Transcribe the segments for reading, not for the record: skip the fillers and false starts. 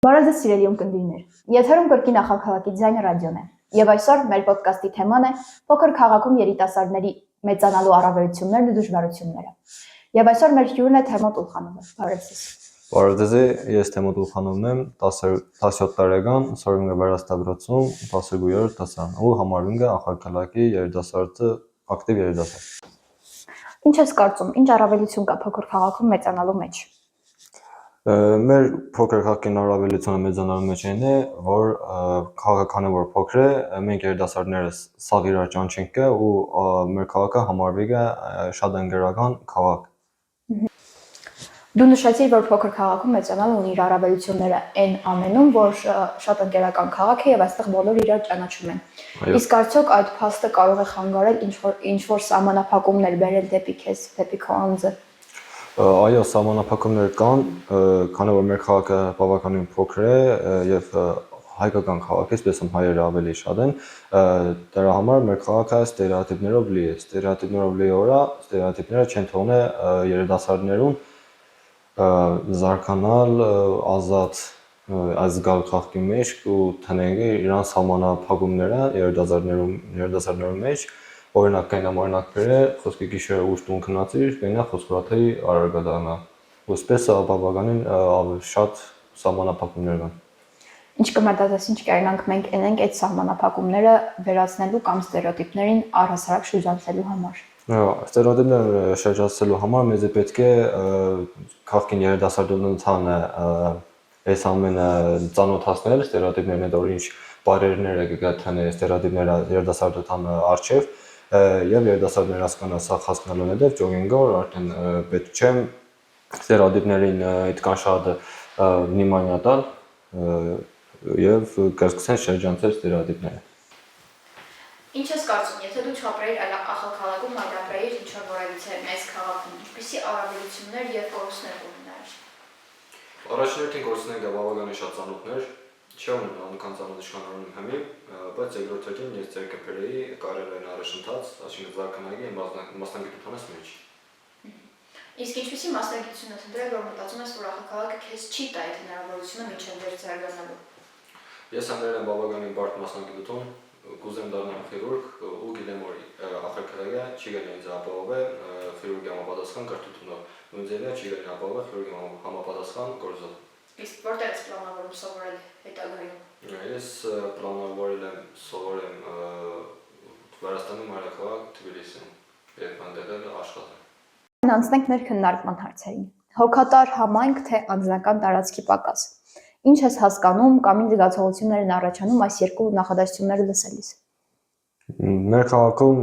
Բարև ձեզ սիրելի ունկնդիրներ, եթերում կրկին ախալքաղաքի ձայնը ռադիոն է, և այսօր մեր պոդկասթի թեման է փոքր քաղաքում երիտասարդների մեծանալու առավելություններն ու դժվարությունները։ Եվ այսօր մեր հյուրն է Թեմոտ Ուլխանովը, բարև ձեզ։ Բարև ձեզ, ես Թեմոտ Ուլխանովն եմ, 17 տարեկան, Սորմինգ Վերաստագրոցում 12-րդ դասարան, ու համարվում է ախալքաղաքի երիտասարդը ակտիվ երիտասարդ։ Ինչ ես կարծում, ինչ առավելություն կա փոքր քաղաքում մեծանալու մեջ։ Մեր փոքր քաղաքի առավելությունը մեծանալու մեջ այն է, որ քաղաքը քանի որ փոքր է, մենք երիտասարդները սաղ իրար ճանչենք ու մեր քաղաքը համարվի է շատ ընկերական քաղաք։ Դու նշեցիր, որ փոքր քաղաքում մեծանալը ունի իր առավելությունները այն ամենում, որ շատ ընկերական քաղաք է եւ այստեղ բոլորը իրար ճանաչում են։ Իսկ արդյոք այդ փաստը կարող է խանգարել ինչ-որ սահմանափակումներ բերել դեպի քեզ, դեպի քո անձը։ Այո, սահմանափակումներ կան, քանի որ մեր քաղաքը բավականին փոքր է եւ հայկական քաղաք է, այսպես հայերը ավելի շատ են, դրա համար մեր քաղաքը ստերեոտիպներով լի է, ստերեոտիպներով լի օրա, ստերեոտիպները չեն թողնի երիտասարդներուն զարգանալ ազատ ազգալ քաղաքի մեջ ու տնենք իրան սահմանափակումները երիտասարդներու մեջ, օրինակ կայնամ օրինակ բերե, խոսքի գիշերը ուշ տուն քնացիր, կայնա խոսքրաթի արարգադանա, ուսպես բավականին շատ սահմանափակումներ կան։ Ինչ կմտածես, ինչ կերնանք մենք ենենք այդ սահմանափակումները վերացնելու կամ ստերեոտիպներին առհասարակ շրջանցելու համար։ Ստերեոտիպները շրջանցելու համար մեզ պետք է քաղաքին երիտասարդությանը այս ամենը ծանոթացնել ստերեոտիպներն այդ որ ինչ բարերները կգտնի ստերեոտիպները երիտասարդության առջև եւ երիտասարդները հասկանան սա հասկանալու հետեւ ճոգինգը որ արդեն պետք չէ ստերեոտիպներին այդքան շատ վնիմանիա տալ եւ կսկսեն շրջանցել ստերեոտիպները։ Ինչ ես կարծում, եթե դու չապրեիր ախալքաղաքում, այլ ապրեիր ինչ-որ որևիցե մեծ քաղաքում, ինչպիսի առավելություններ եւ կորուստներ կունենայիր։ Առաջին կորուստները բավականին շատ ծանոթներ, չէ անկան ծանոթ իշխանորեն հիմի, բայց երկրորդին ես ձեռքբերեի կարելային առաջընթաց, այսինքն զարգանալի մասնագիտությանս մեջ։ Իսկ ինչպիսի մասնագիտություն ես ընտրել, որ մտածում ես, որ ախալքաղաքը քեզ չի տա այդ հնարավորությունը մինչև դեռ զարգանալու։ Ես ընտրել եմ բավականին բարդ մասնագիտություն, կուզեմ դառնալ խիրուրգ ու գիտեմ որ ախալքաղաքը չի գնա ինձ ապահովել խիրուրգի համապատասխան կրթությունով, ու ինձ չի գնա ապահովել խիրուրգի համապատասխան կորսով։ Իսկ որտեղ ես պլանավորում սովորել հետագայում։ Ես պլանավորել եմ սովորեմ Վրաստանի մայրաքաղաք Թբիլիսիում եւ այնտեղ աշխատել։ Անցնենք մեր քննարկման հարցերին։ Հոգատար համայնք թե անձնական տարածքի պակաս։ Ինչ ես հասկանում կամ ինչ զգացողություններ են առաջանում այս երկու նախադասությունները լսելիս։ Մեր քաղաքում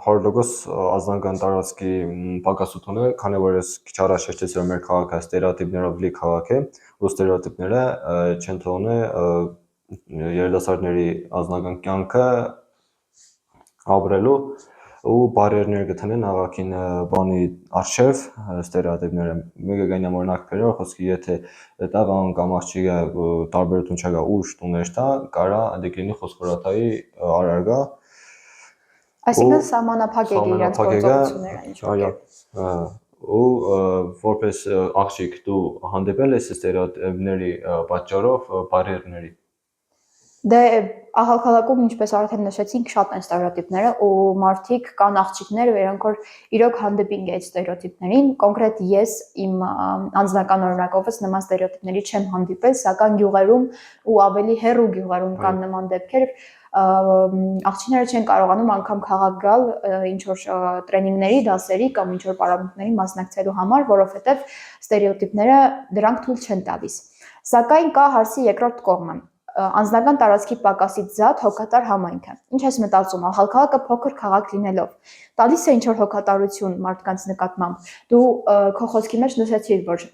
100% անձնական տարածքի պակասություն է, քանի որ ես քիչ առաջ հիշեցի որ մեր քաղաքը ստերեոտիպներով լի քաղաք է, ու ստերեոտիպները չեն թողնի երիտասարդների անձնական կյանքը ապրելու ու բարերներ գտնեն աղաքին բանի արժև ստերեոտիպները մեկը գանամ օրինակ բերող խոսքի եթե տաղան կամ աղջիկը տարբերություն չկա ուշ տուներ տա կարա դեկինի խոսքորաթայի արարգա այսինքն սահմանափակ է իրենց գործողությունները ինչ-որ ու որպես աղջիկ դու հանդիպել ես ստերեոտիպների պատճառով բարերների։ Դե ախալքաղաքում ինչպես արդեն նշեցինք շատ են ստերեոտիպները ու մարդիկ կան աղջիկներ որոնք որ իրոք հանդիպին այդ ստերեոտիպներին կոնկրետ ես իմ անձնական օրինակովս նման ստերեոտիպների չեմ հանդիպել սակայն գյուղերում ու ավելի հեռու գյուղերում կան նման դեպքեր աղջիկները չեն կարողանում անգամ քաղաք գալ ինչ որ տրեյնինգների դասերի կամ ինչ որ պարապմունքների մասնակցելու համար որովհետև ստերեոտիպները դրանք թույլ չեն տալիս սակայն կա հարցի երկրորդ կողմը անձնական տարածքի պակասից զատ հոգատար համայնքը։ Ինչ ես մտածում, ախալքաղաքը փոքր քաղաք լինելով, տալիս է ինչ-որ հոգատարություն մարդկանց նկատմամբ։ Դու քո խոսքի մեջ նշեցիր, որ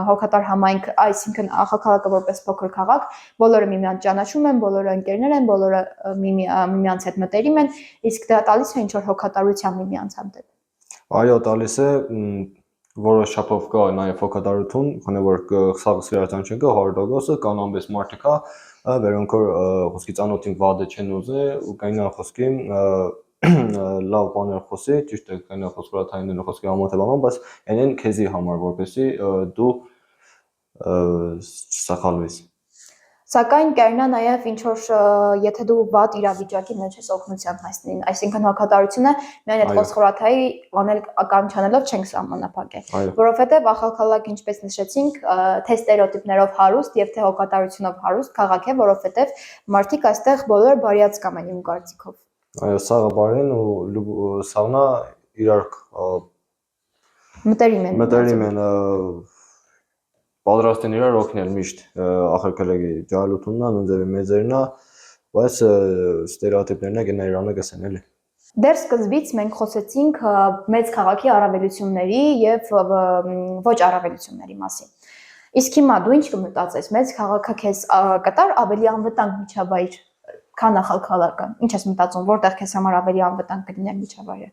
հոգատար համայնք, այսինքն ախալքաղաքը որպես փոքր քաղաք, բոլորը միմյանց ճանաչում են, բոլորը ընկերներ են, բոլորը միմյանց հետ մտերիմ են, իսկ դա տալիս է ինչ-որ հոգատարության միմյանց հանդեպ։ Այո, տալիս է որոշ չափով կա նաև հոգատարություն, քանի որ սաղ սիրարության չկա 100% կան ամբես մարդիկ կա որոնք որ խոսքի ծանոթին վադը չեն ուզի ու կայնա խոսքի լավ բաներ խոսի, ճիշտ է կայնա խոսքորաթայինները խոսքի համոթեվանան, բայց այնեն քեզի համար որպեսի դու չսախալվես։ Սակայն կայնա նաև ինչ որ եթե դու վատ իրավիճակի մեջ ես օգնության հասնին, այսինքն հոգատարությունը միայն այդ ֆոսֆորաթայի անել կամ չանելով չենք սահմանափակել, որովհետև ախալքալակ ինչպես նշեցինք, թե ստերեոտիպներով հարուստ եւ թե հոգատարությունով հարուստ քաղաք է, որովհետև մարդիկ այստեղ բոլորը բարյացկամ են իմ կարծիքով։ Այո, սաղը բարին ու սաղնա իրար մտերիմ են պատրաստ են իրար օգնել միշտ ախալքալակի ջահելությունն անձևի մեծերնա, բայց ստերեոտիպներն է գնա իրանը գսեն էլի։ Դեռ սկզբից մենք խոսեցինք մեծ քաղաքի առավելությունների եւ ոչ առավելությունների մասին։ Իսկ հիմա դու ինչ կմտածես, մեծ քաղաքը քեզ կտար ավելի անվտանգ միջավայր, քան ախալքալակը։ Ինչ ես մտածում, որտեղ քեզ համար ավելի անվտանգ կլիներ միջավայրը։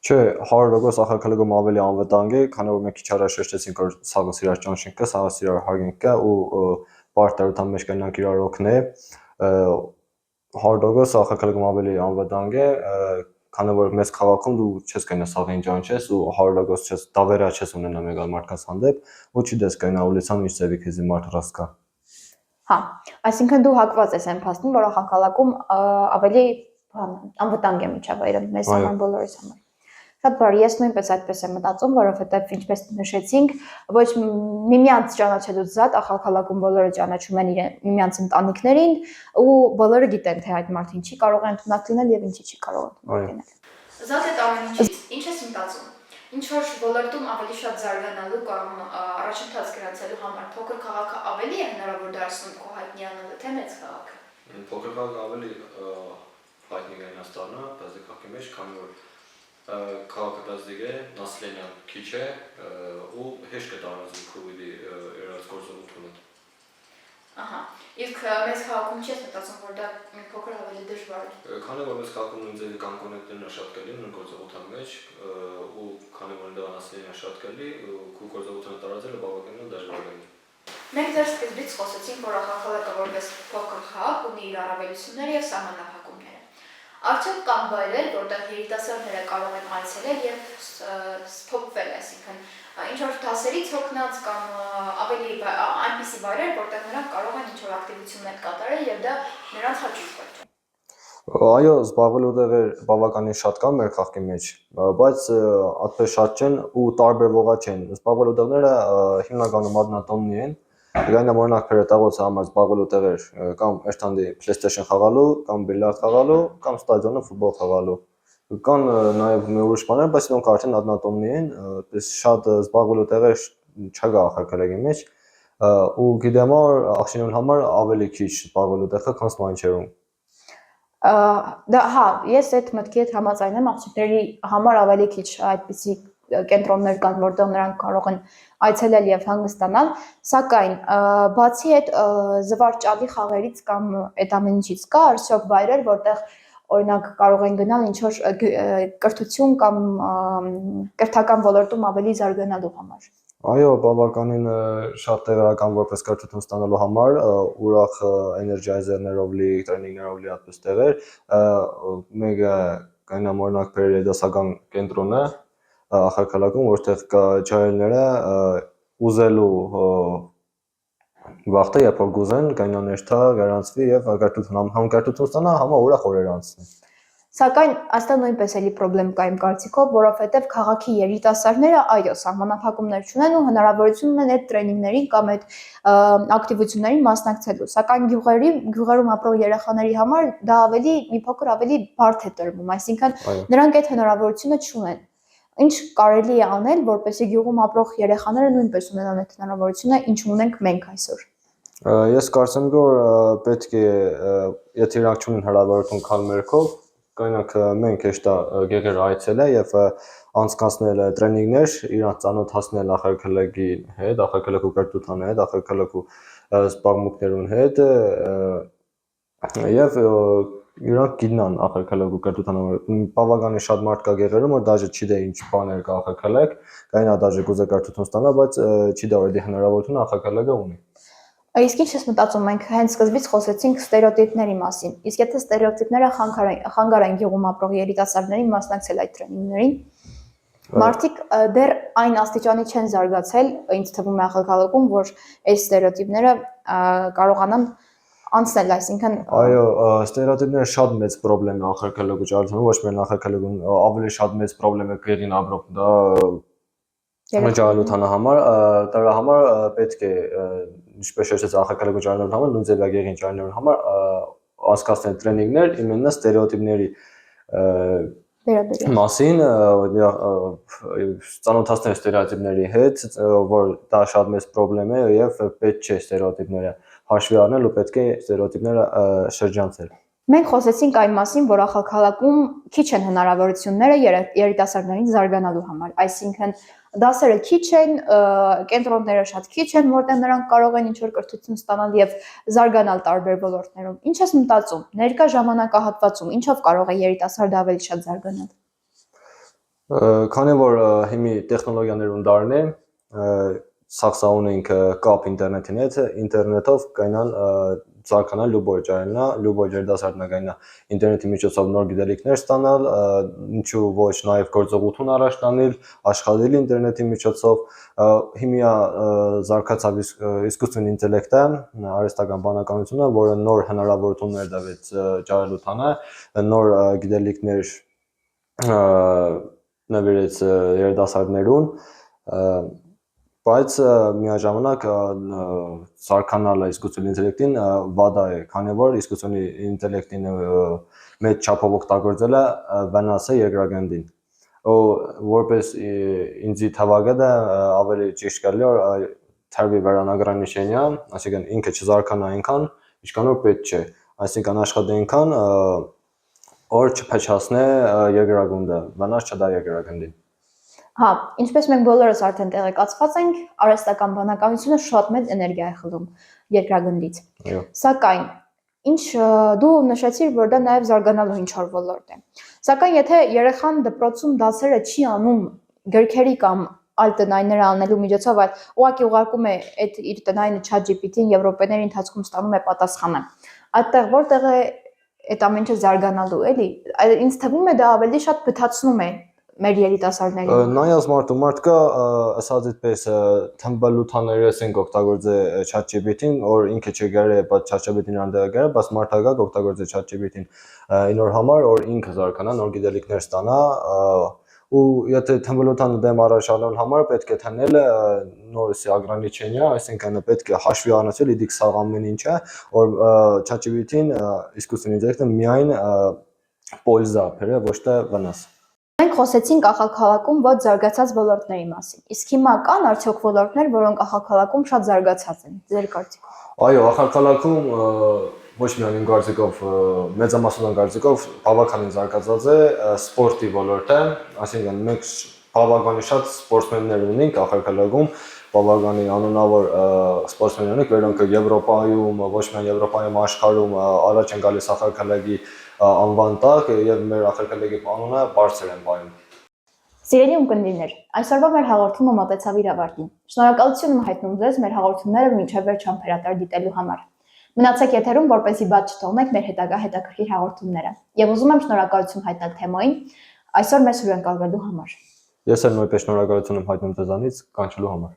Չէ, 100% ախալքալակում ավելի անվտանգ է, քանի որ մենք քիչ առաջ շեշտեցինք, որ սաղը սիրար ճանչինք կա, սաղը սիրար հարգենք կա ու պարտարության մեջ կնանք իրար օգնել, 100% ախալքալակում ավելի անվտանգ է, քանի որ մեծ քաղաքում դու չես կայնա սաղին ճանչես ու 100% չես դավերա չես ունենա մեկ այլ մարդկանց հանդեպ, ու չի դես կայնա ուլիցան ինչ ձևի քեզի մարդ ռասկա։ Հա, այսինքն դու հակված ես այն փաստին, որ ախալքալակում ավելի անվտանգ է միջավայրը մեզ համար բոլորիս համար։ Շատ բարի, ես նույնպես այդպես եմ մտածում, որովհետև ինչպես նշեցինք, ոչ միմյանց ճանաչելուց զատ ախալքալակում բոլորը ճանաչում են միմյանց ընտանիքներին ու բոլորը գիտեն, թե այդ մարդին չի կարող ընդունակ լինել եւ ինչի չի կարող ընդունակ լինել։ Զատ այդ ամեն ինչից ինչ ես մտածում։ Ինչ որ ոլորտում ավելի շատ զարգանալու կամ առաջընթաց գրանցելու համար փոքր քաղաքը ավելի է հնարավոր դարձնում քո հայտնիանալը, թե մեծ քաղաքը։ Փոքր քաղաքը ավելի հայտնի գնացտանա, բայց քաղաքի մեջ քանի որ քաղաքը բազդիկ է, նասլենյան քիչ է ու հեշտ է տարածում քույրի իրաց գործողությունը։ Ահա, իսկ մեծ քաղաքում չես մտածում, որ դա փոքր ավելի դժվար է։ Քանի որ մեծ քաղաքում ինձ կան կոնեկտորները շատ կլի նույն գործողության մեջ ու քանի որ դա նասլենյան շատ կլի ու գործողությունը տարածելը բավականին դժվար է։ Մենք դեռ սկզբից խոսեցինք, որ ախալքալակը որպես փոքր քաղաք ունի իր առավելությունները եւ սահմանափակումները։ Արդյոք կան վայրեր, որտեղ երիտասարդները կարող են այցելել եւ սփոփվել, այսինքն ինչ որ դասերից հոգնած կամ ավելի այնպիսի վայրեր, որտեղ նրանք կարող են ինչ որ ակտիվություններ կատարել եւ դա նրանց հաճույք կոչի։ Այո, զբաղվելու տեղեր բավականին շատ կան մեր քաղաքի մեջ, բայց այդպես շատ չեն ու տարբերվողա չեն։ Զբաղվելու տեղերը հիմնականում մատնատոննի են։ Գայնամ օրինակ փերետաղոցը համար զբաղվելու տեղեր կամ Էրթանդի PlayStation խաղալու, կամ բիլիարդ խաղալու, կամ ստադիոնում ֆուտբոլ խաղալու։ Կան նաև մի ուրիշ բաներ, բայց նրանք արդեն մատնատոննի են, այդպես շատ զբաղվելու տեղեր չկա ախալքալակի մեջ ու գիտեմ որ աղջիկների համար ավելի քիչ զբաղվելու տեղ կա, քան սմանչերում։ Դա հա, ես այդ մտքի հետ համաձայն եմ, աղջիկների համար ավելի քիչ այդպիսի կենտրոններ կան, որտեղ նրանք կարող են այցելել եւ հանգստանալ, սակայն բացի այդ զվարճալի խաղերից կամ այդ ամեն ինչից կա արդյոք վայրեր, որտեղ օրինակ կարող են գնալ ինչ որ կրթություն կամ կրթական ոլորտում ավելի զարգանալու համար։ Այո, բավականին շատ տեղերական որպես կրթություն ստանալու համար ուրախ էներգիայզերներով լի, տրեյնինգներով լի այդպես տեղեր, մեկը կայնամ օրինակ դասական կենտրոնը ախալքալակում, որտեղ կա ջահելները ուզելու վախտը, երբ որ գուզեն, կայնան ներթա, գարանցվի եւ կրթություն ստանա, համա ուրախ օրեր անցնի։ Սակայն այստեղ նույնպես էլի խնդրեմ կա իմ կարծիքով, որովհետև քաղաքի երիտասարդները այո, սահմանափակումներ չունեն ու հնարավորություն ունեն այդ տրեյնինգներին կամ այդ ակտիվություններին մասնակցելու։ Սակայն գյուղերում ապրող երեխաների համար դա ավելի մի փոքր ավելի բարդ է տրվում, այսինքն նրանք այդ հնարավորությունը չունեն։ Ինչ կարելի է անել, որպեսզի գյուղում ապրող երեխաները նույնպես ունենան այդ հնարավորությունը, ինչ ունենք մենք այսօր։ Ես կարծեմ որ պետք է եթե իրանք չունեն հնարավորություն քան մերքով Կայնակ մենք էշտա գեղեր այցելել եւ անցկացնել տրեյնինգներ, իրանց ծանոթացնել ախալքալակի հետ, ախալքալակու կրթության հետ, ախալքալակու զբաղմունքներուն հետ եւ իրանք գիտնան ախալքալակու կրթության բավականին շատ մարդ կա գեղերում, որ դաժե չի դե ինչ բաներ կա ախալքալակ, կայնա դաժե գուզե կրթություն ստանա, բայց չի դա որ դի հնարավորություն ախալքալակը ունի։ Իսկ ինչ ես մտածում, մենք հենց սկզբից խոսեցինք ստերեոտիպների մասին։ Իսկ եթե ստերեոտիպները խանգարեն գյուղում ապրող երիտասարդներին մասնակցել այդ տրեյնինգներին, մարդիկ դեռ այն աստիճանի չեն զարգացել, ինձ թվում է ախալքալակում, որ այս ստերեոտիպները կարողանան անցնել, այսինքն Այո, ստերեոտիպները շատ մեծ խնդրեմ է ախալքալակու ճարտարանում, ոչ միայն ախալքալակուն, ավելի շատ մեծ խնդրեմ է գեղին ապրող դա ճարտարելու համար, դրա համար պետք է ինչպես շեշտեց ախալքալակու ճարտարելու համար, նույն ձևա գեղին ճարտարելու համար անցկացնել տրեյնինգներ իմенно ստերեոտիպների մասին ծանոթացնել ստերեոտիպների հետ, որ դա շատ մեծ խնդրեմ է եւ պետք չէ ստերեոտիպները հաշվի առնել ու պետք է ստերեոտիպները շրջանցել։ Մենք խոսեցինք այն մասին, որ ախալքալակում քիչ են հնարավորությունները երիտասարդներին զարգանալու համար, այսինքն դասերը քիչ են, կենտրոնները շատ քիչ են, որտեղ նրանք կարող են ինչ-որ կրթություն ստանալ եւ զարգանալ տարբեր ոլորտներում։ Ինչ ես մտածում, ներկա ժամանակահատվածում ինչով կարող է երիտասարդը ավելի շատ զարգանալ։ Քանի որ հիմի տեխնոլոգիաներուն դարն է, սաղսա ունենք կապ ինտերնետին հետ, ինտերնետով կայնան զարգանալ լուբոյ երիտասարդն կայնա ինտերնետի միջոցով նոր գիտելիքներ ստանալ, ինչու ոչ նաև գործողություն առաջ տանել, աշխատել ինտերնետի միջոցով, հիմա զարգացավ իսկույն ինտելեկտը, արհեստական բանականությունը, որը նոր հնարավորություններ տվեց ճարելութանը, նոր գիտելիքներ նվիրեց երիտասարդներուն, բայց միաժամանակ զարգանալը իսկույն ինտելեկտին վադա է, քանի որ իսկույն ինտելեկտին մեծ չափով օգտագործելը վնաս է երկրագնդին։ Ու որպես ինձի թվագետը ավելի ճիշտ կլինի որ թարվի վերանագրանիշենյա, այսինքն ինքը չզարգանա այնքան, ինչքան որ պետք չէ, այսինքն աշխատի այնքան որ չփչացնե երկրագունդը, վնաս չտա երկրագնդին։ Հա, ինչպես մենք բոլորս արդեն տեղեկացված ենք, արհեստական բանականությունը շատ մեծ էներգիա է խլում երկրագնդից։ Սակայն ինչ դու նշեցիր, որ դա նաև զարգանալու ինչ-որ ոլորտ է։ Սակայն եթե երեխան դպրոցում դասերը չի անում գրքերի կամ այլ տնայինները անելու միջոցով, այլ ուղղակի ուղարկում է այդ իր տնայինը ChatGPT-ին եւ րոպեների ընթացքում ստանում է պատասխանը, այդտեղ որտեղ է այդ ամենը զարգանալու, էլի։ Ինձ թվում է դա ավելի շատ բթացնում է մեր երիտասարդներին։ Նայած մարդը ասած այդպես թմբլութաներս ենք օգտագործե ChatGPT-ին, որ ինքը չգարե, բայց ChatGPT-ին անդրադառնա, բայց մարդը օգտագործե ChatGPT-ին ինոր համար, որ ինքը զարգանա, նոր գիտելիքներ ստանա, ու եթե թմբլութանը դեմ առաջանալ համար պետք է թնել նորսի ագրանիչենյա, այսինքն պետք է հաշվի առնել իդիկ սաղ ամեն ինչը, որ ChatGPT-ին իսկույն ինտելեկտը միայն պոլզա բերե, ոչ թե վնաս։ Մենք խոսեցինք ախալքալակում ոչ զարգացած ոլորտների մասին։ Իսկ հիմա կան արդյոք ոլորտներ, որոնք ախալքալակում շատ զարգացած են, ձեր կարծիքով։ Այո, ախալքալակում ոչ միայն իմ կարծիքով, մեծամասնության կարծիքով բավականին զարգացած է սպորտի ոլորտը, այսինքն մենք բավականին շատ սպորտսմեններ ունենք ախալքալակում, բավականին անունավոր սպորտսմեններ ունենք, որոնք Եվրոպայում, ոչ միայն Եվրոպայում, աշխարհում առաջ են գալիս ախալքալակի անվան տակ եւ մեր ախալքալակի անունը բարձր են պահում։ Սիրելի ունկնդիրներ, այսօրվա մեր հաղորդումը մոտեցավ իր ավարտին։ Շնորհակալություն եմ հայտնում ձեզ մեր հաղորդումները մինչև վերջ համբերատար դիտելու համար։ Մնացեք եթերում, որպեսզի բաց չթողնեք մեր հետագա հաղորդումները։ Եվ ուզում եմ շնորհակալություն հայտնել թեմային այսօր մեզ հյուրընկալվելու համար։ Ես էլ նույնպես շնորհակալություն եմ հայտնում ձեզանից կանչելու համար։